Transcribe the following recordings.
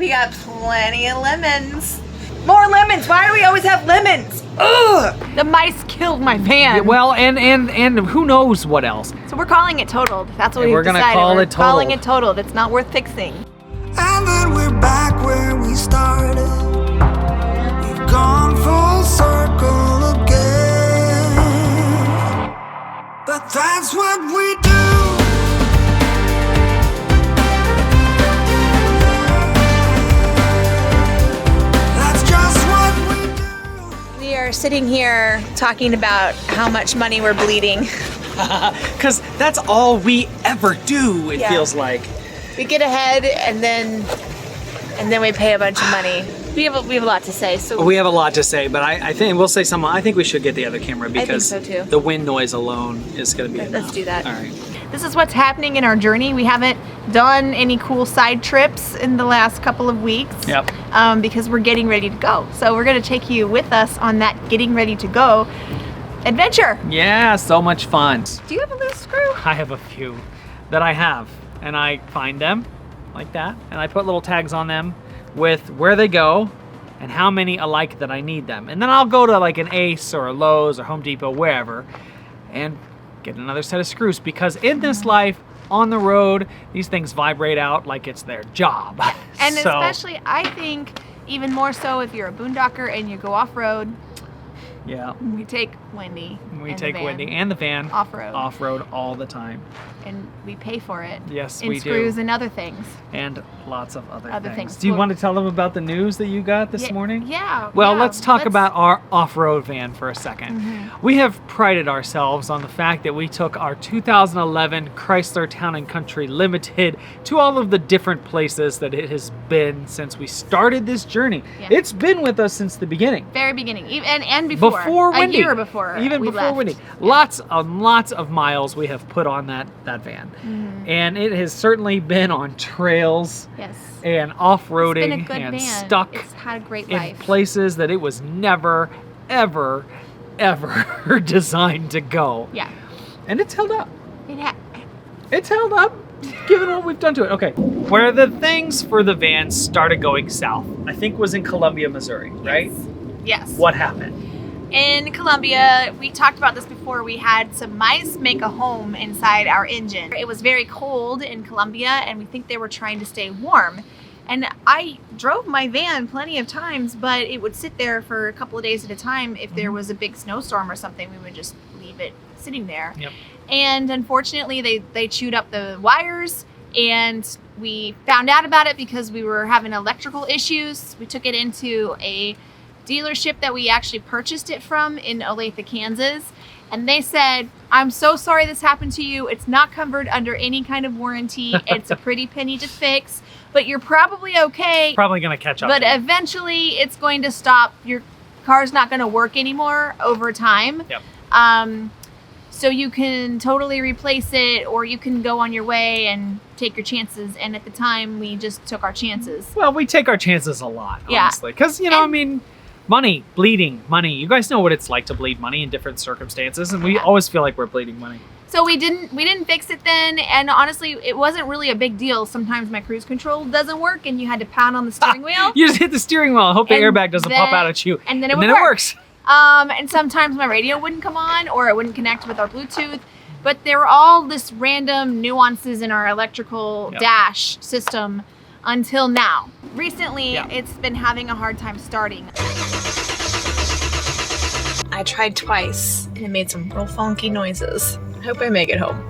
We got plenty of lemons. More lemons. Why do we always have lemons? Ugh! The mice killed my van. Yeah, well, and who knows what else. So we're calling it totaled. That's what Yeah, we've we're gonna decided. call We're it calling totaled. it totaled. It's not worth fixing. And then we're back where we started. We've gone full circle again. But that's what we do. That's just what we do. We are sitting here talking about how much money we're bleeding. Because that's all we ever do, it Yeah. feels like. We get ahead and then we pay a bunch of money. We have a lot to say. So We have a lot to say, but I think we'll say some. I think we should get the other camera because so, too. the wind noise alone is going to be enough. Let's do that. All right. This is what's happening in our journey. We haven't done any cool side trips in the last couple of weeks. Yep. Because we're getting ready to go. So we're going to take you with us on that getting ready to go adventure. Yeah, so much fun. Do you have a loose screw? I have a few that I have, and I find them like that, and I put little tags on them with where they go and how many alike that I need them. And then I'll go to like an Ace or a Lowe's or Home Depot, wherever, and get another set of screws, because in this life, on the road, these things vibrate out like it's their job. And So, especially, I think, even more so if you're a boondocker and you go off-road, yeah, we take Wendy. we and take the van Wendy and the van off-road. off-road all the time. And we pay for it. Yes, in we do. screws and other things. And lots of other things. Do you Well- want to tell them about the news that you got this Yeah, morning? Yeah. Well, yeah, let's talk about our off-road van for a second. We have prided ourselves on the fact that we took our 2011 Chrysler Town & Country Limited to all of the different places that it has been since we started this journey. Yeah. It's been with us since the beginning. very beginning, and before. Before Wendy. A year before. Even we before left. Wendy. Lots of miles we have put on that van. And it has certainly been on trails Yes. and It's been a off-roading good and van. stuck It's had a great in life. places that it was never, ever, ever designed to go. Yeah. And it's held up. It had. It's held up, given what we've done to it. Okay, where the things for the van started going south, I think was in Columbia, Missouri, right? Yes. What happened? In Columbia, we talked about this before, we had some mice make a home inside our engine. It was very cold in Columbia, and we think they were trying to stay warm. And I drove my van plenty of times, but it would sit there for a couple of days at a time. If there was a big snowstorm or something, we would just leave it sitting there. Yep. And unfortunately, they chewed up the wires, and we found out about it because we were having electrical issues. We took it into a dealership that we actually purchased it from in Olathe, Kansas. And they said, I'm so sorry this happened to you. It's not covered under any kind of warranty. It's a pretty penny to fix, but you're probably okay. Probably gonna catch up. But eventually it's going to stop. Your car's not going to work anymore over time. Yep. So you can totally replace it, or you can go on your way and take your chances. And at the time, we just took our chances. Well, we take our chances a lot, Yeah. honestly. Because, you know, And- I mean, money, bleeding money. You guys know what it's like to bleed money in different circumstances, and we Yeah. always feel like we're bleeding money. So we didn't fix it then, and honestly, it wasn't really a big deal. Sometimes my cruise control doesn't work, and you had to pound on the steering wheel. You just hit the steering wheel and hope the And airbag doesn't pop then- out at you. and then it and would then it work. works. And sometimes my radio wouldn't come on, or it wouldn't connect with our Bluetooth. But there were all this random nuances in our electrical Yep. dash system until now. Recently, Yeah. it's been having a hard time starting. I tried twice and it made some real funky noises. I hope I make it home.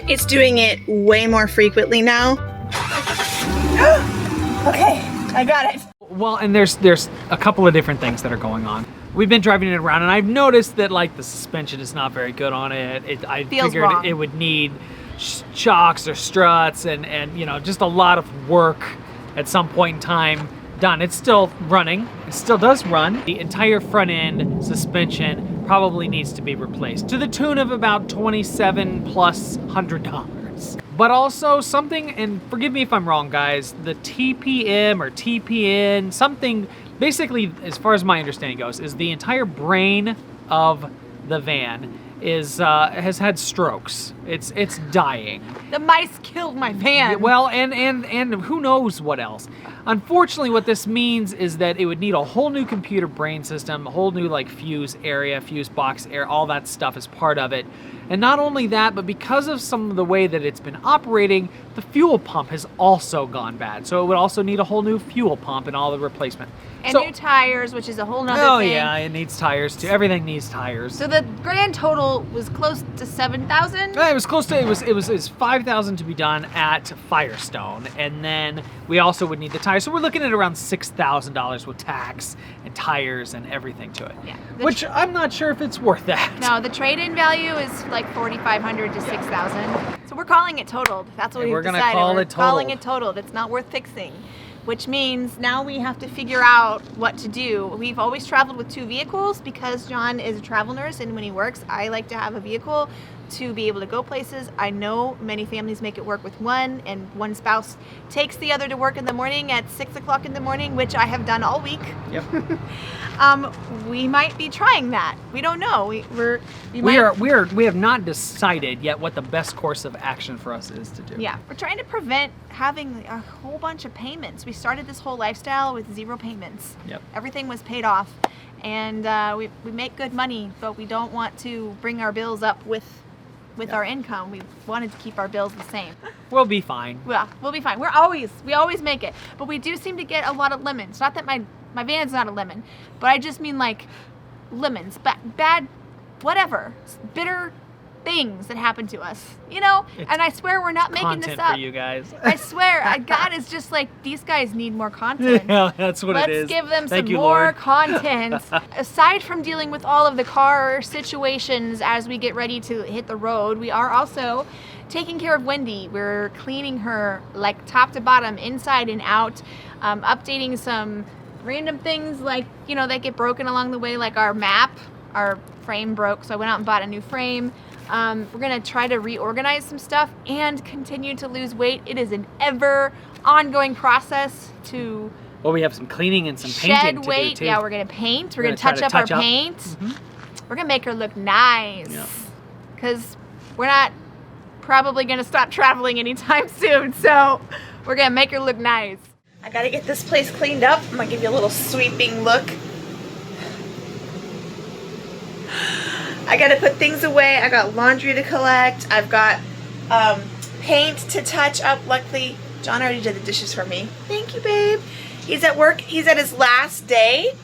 It's doing it way more frequently now. Okay, I got it. Well, and there's a couple of different things that are going on. We've been driving it around, and I've noticed that like the suspension is not very good on it. I Feels figured wrong. it would need shocks or struts, and you know, just a lot of work at some point in time done. It's still running. It still does run. The entire front end suspension probably needs to be replaced to the tune of about $27,100+. But also something, and forgive me if I'm wrong, guys, the TPM or TPN, something, basically, as far as my understanding goes, is the entire brain of the van has had strokes. It's dying. The mice killed my van. Well, and who knows what else. Unfortunately, what this means is that it would need a whole new computer brain system, a whole new like fuse area, fuse box area, all that stuff is part of it. And not only that, but because of some of the way that it's been operating, the fuel pump has also gone bad. So it would also need a whole new fuel pump and all the replacement. And So- new tires, which is a whole nother Oh thing. yeah, it needs tires too. Everything needs tires. So the grand total was close to 7,000. It was close to it was 5,000 to be done at Firestone, and then we also would need the tires. So we're looking at around $6,000 with tax and tires and everything to it. Yeah. Which I'm not sure if it's worth that. No, the trade-in value is like 4,500 to 6,000. So we're calling it totaled. That's what Yeah, we've we're gonna decided. call We're it calling totaled. it totaled. It's not worth fixing, which means now we have to figure out what to do. We've always traveled with 2 vehicles because John is a travel nurse, and when he works, I like to have a vehicle to be able to go places. I know many families make it work with one, and one spouse takes the other to work in the morning at 6 o'clock in the morning, which I have done all week. Yep. We might be trying that. We don't know. We have not decided yet what the best course of action for us is to do. Yeah, we're trying to prevent having a whole bunch of payments. We started this whole lifestyle with 0 payments. Yep. Everything was paid off, and we make good money, but we don't want to bring our bills up with our income. We wanted to keep our bills the same. We'll be fine. Well, we'll be fine. We always make it, but we do seem to get a lot of lemons. Not that my van's not a lemon, but I just mean like lemons, bad, whatever, bitter things that happen to us, you know? It's and I swear we're not making this Content up. for you guys. I swear, God is just like, these guys need more content. Yeah, that's what Let's it is. give them Thank some you, more Lord. content. Aside from dealing with all of the car situations as we get ready to hit the road, we are also taking care of Wendy. We're cleaning her like top to bottom, inside and out, updating some random things like, you know, that get broken along the way, like our map. Our frame broke, so I went out and bought a new frame. We're gonna try to reorganize some stuff and continue to lose weight. It is an ever ongoing process to Well, we have some cleaning and some painting shed to weight. do too. Yeah, we're gonna paint. We're We're gonna gonna touch try up to our touch up. paint. Mhm. We're gonna make her look nice. Yeah. Cause we're not probably gonna stop traveling anytime soon. So we're gonna make her look nice. I gotta get this place cleaned up. I'm gonna give you a little sweeping look. I gotta put things away. I got laundry to collect. I've got paint to touch up. Luckily, John already did the dishes for me. Thank you, babe. He's at work. He's at his last day.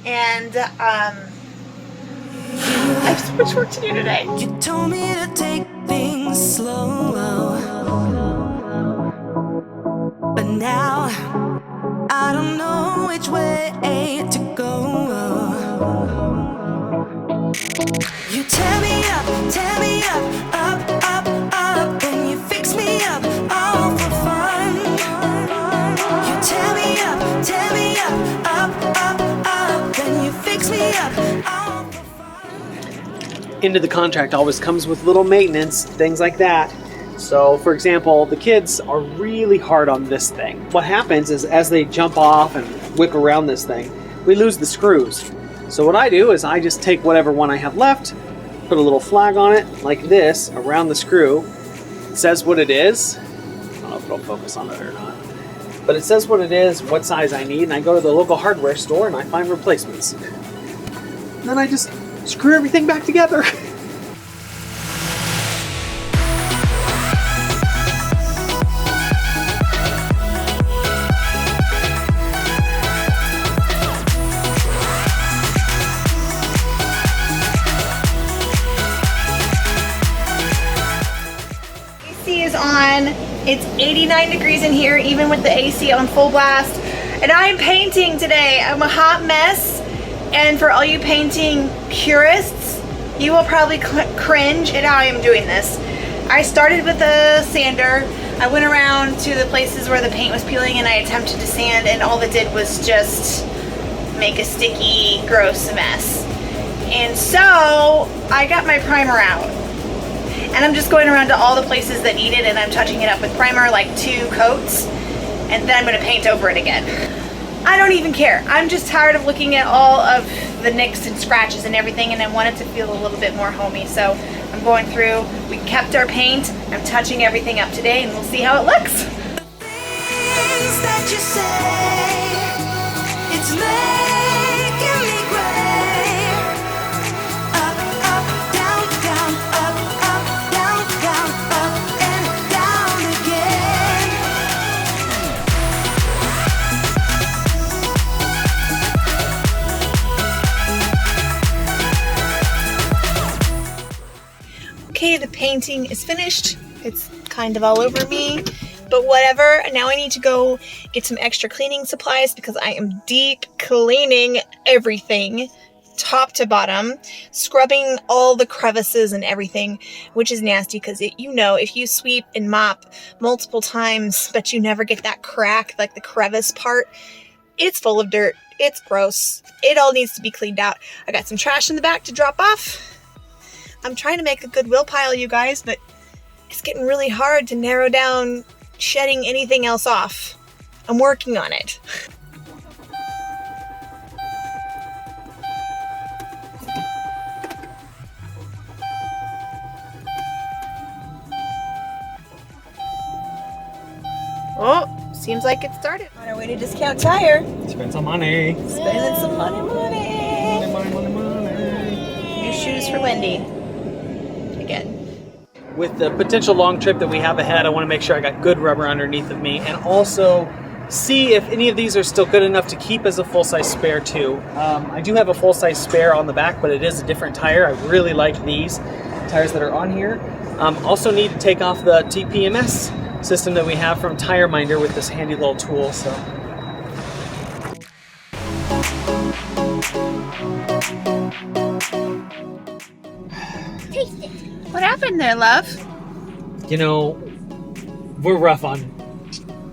And I have so much work to do today. You told me to take things slow, but now I don't know which way to go. You tear me up, up, then you fix me up, all for fun. You tear me up, up, then you fix me up, all for fun. Into the contract always comes with little maintenance, things like that. So, for example, the kids are really hard on this thing. What happens is as they jump off and whip around this thing, we lose the screws. So what I do is I just take whatever one I have left, put a little flag on it, like this, around the screw. It says what it is. I don't know if it'll focus on it or not. But it says what it is, what size I need, and I go to the local hardware store and I find replacements. Then I just screw everything back together. AC is on. It's 89 degrees in here, even with the AC on full blast. And I'm painting today. I'm a hot mess. And for all you painting purists, you will probably cringe at how I am doing this. I started with a sander. I went around to the places where the paint was peeling and I attempted to sand, and all it did was just make a sticky, gross mess. And so I got my primer out. And I'm just going around to all the places that need it, and I'm touching it up with primer, like 2 coats, and then I'm going to paint over it again. I don't even care. I'm just tired of looking at all of the nicks and scratches and everything, and I want it to feel a little bit more homey. So I'm going through. We kept our paint. I'm touching everything up today, and we'll see how it looks. Things that you say, it's making me gray. Up, up, down, down, up, down, down, up and down again. Okay, the painting is finished. It's kind of all over me, but whatever. Now I need to go get some extra cleaning supplies because I am deep cleaning everything, top to bottom, scrubbing all the crevices and everything, which is nasty because you know, if you sweep and mop multiple times, but you never get that crack, like the crevice part, it's full of dirt. It's gross. It all needs to be cleaned out. I got some trash in the back to drop off. I'm trying to make a Goodwill pile, you guys, but it's getting really hard to narrow down shedding anything else off. I'm working on it. Oh, seems like it started. On our way to Discount Tire. Spend some money. Spending some money. New shoes for Wendy. Again. With the potential long trip that we have ahead, I want to make sure I got good rubber underneath of me, and also see if any of these are still good enough to keep as a full-size spare too. I do have a full-size spare on the back, but it is a different tire. I really like these tires that are on here. Also need to take off the TPMS system that we have from Tire Minder with this handy little tool. So. What happened there, love? You know, we're rough on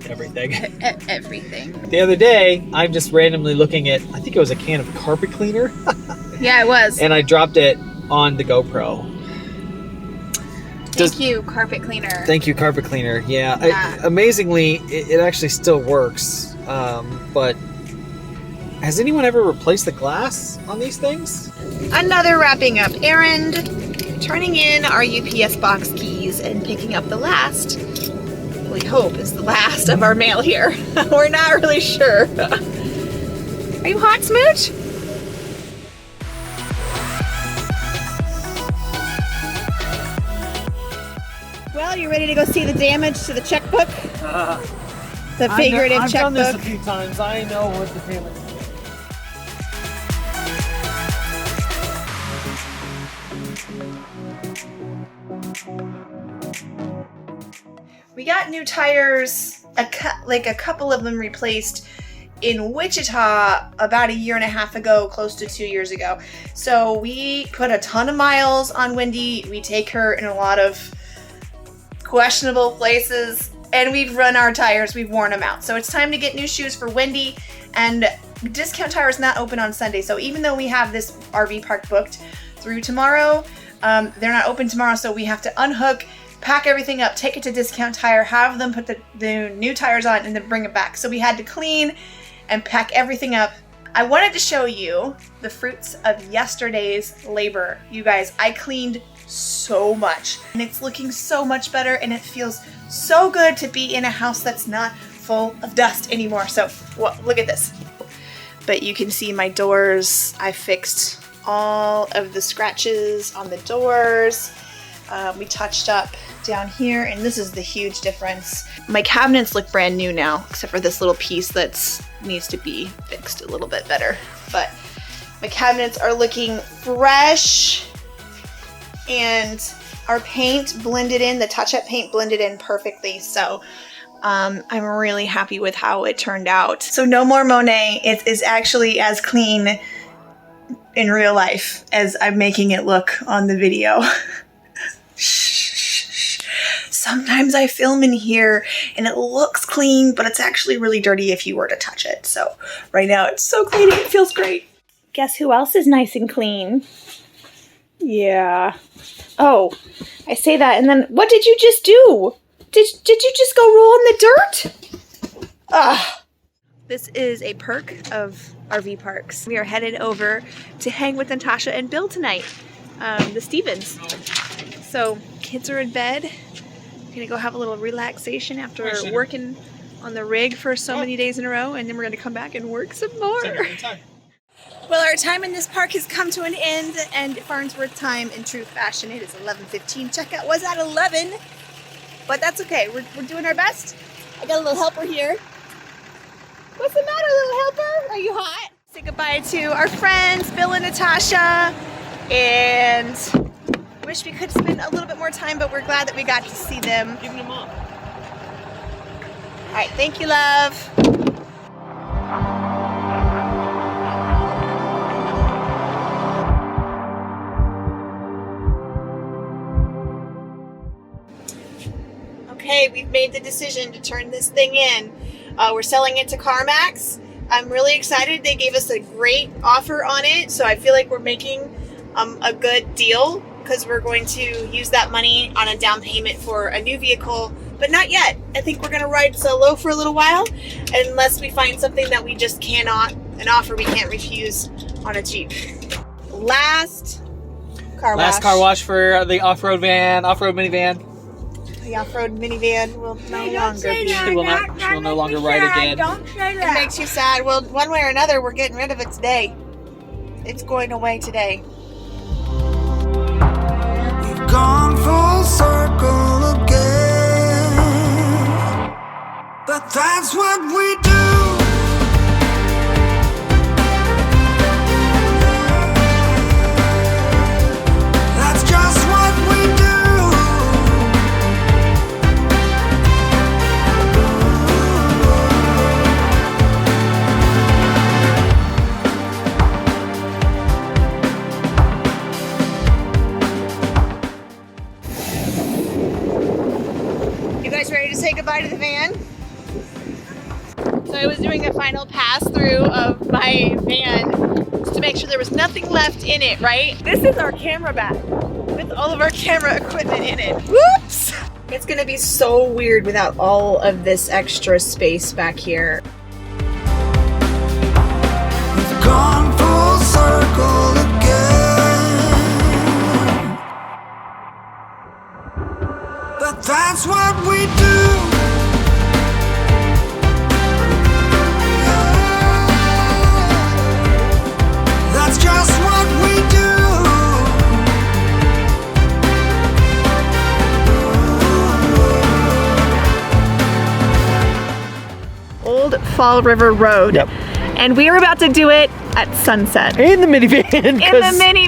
everything. Everything. The other day, I'm just randomly looking at, I think it was a can of carpet cleaner, Yeah, it was. and I dropped it on the GoPro. Thank you, carpet cleaner. Thank you, carpet cleaner. Yeah, Yeah. Amazingly, it actually still works. But has anyone ever replaced the glass on these things? Another wrapping up errand. Turning in our UPS box keys and picking up the last, we hope is the last of our mail here. We're not really sure. Are you hot, Smooch? Well, you ready to go see the damage to the checkbook? The figurative I've done this a checkbook. few times. I know what the damage is. We got new tires, like a couple of them replaced in Wichita about a year and a half ago, close to 2 years ago. So we put a ton of miles on Wendy. We take her in a lot of questionable places, and we've run our tires, we've worn them out. So it's time to get new shoes for Wendy, and Discount Tire is not open on Sunday. So even though we have this RV park booked through tomorrow, they're not open tomorrow, so we have to unhook, pack everything up, take it to Discount Tire, have them put the new tires on, and then bring it back. So we had to clean and pack everything up. I wanted to show you the fruits of yesterday's labor. You guys, I cleaned so much, and it's looking so much better, and it feels so good to be in a house that's not full of dust anymore. So well, look at this. But you can see my doors. I fixed all of the scratches on the doors. We touched up down here, and this is the huge difference. My cabinets look brand new now, except for this little piece that needs to be fixed a little bit better. But my cabinets are looking fresh, and our paint blended in, the touch-up paint blended in perfectly. So I'm really happy with how it turned out. So no more Monet. It is actually as clean in real life as I'm making it look on the video. Sometimes I film in here and it looks clean, but it's actually really dirty if you were to touch it. So right now it's so clean, it feels great. Guess who else is nice and clean? Yeah. Oh, I say that, and then what did you just do? Did you just go roll in the dirt? Ugh. This is a perk of RV parks. We are headed over to hang with Natasha and Bill tonight, the Stevens. So kids are in bed. Gonna go have a little relaxation after working on the rig for so many days in a row, and then we're gonna come back and work some more. Well, our time in this park has come to an end, and Farnsworth time in true fashion, it is 11:15. Checkout was at 11, but that's okay. We're doing our best. I got a little helper here. What's the matter, little helper? Are you hot? Say goodbye to our friends, Bill and Natasha, and wish we could spend a little bit more time, but we're glad that we got to see them. Giving them up. All right, thank you, love. Okay, we've made the decision to turn this thing in. We're selling it to CarMax. I'm really excited. They gave us a great offer on it, so I feel like we're making a good deal, because we're going to use that money on a down payment for a new vehicle, but not yet. I think we're gonna ride solo for a little while, unless we find something that we just cannot, an offer we can't refuse on a Jeep. Last car wash for the off-road minivan. The off-road minivan will no longer be. She will no longer ride again. It makes you sad. Well, one way or another, we're getting rid of it today. It's going away today. Gone full circle again, but that's what we do. That's just what we do. You guys ready to say goodbye to the van? So I was doing a final pass through of my van just to make sure there was nothing left in it, right? This is our camera bag with all of our camera equipment in it. Whoops! It's gonna be so weird without all of this extra space back here. We've gone full circle again, but that's what we do. That's just what we do. Old Fall River Road. Yep. And we are about to do it at sunset. In the minivan. In the minivan.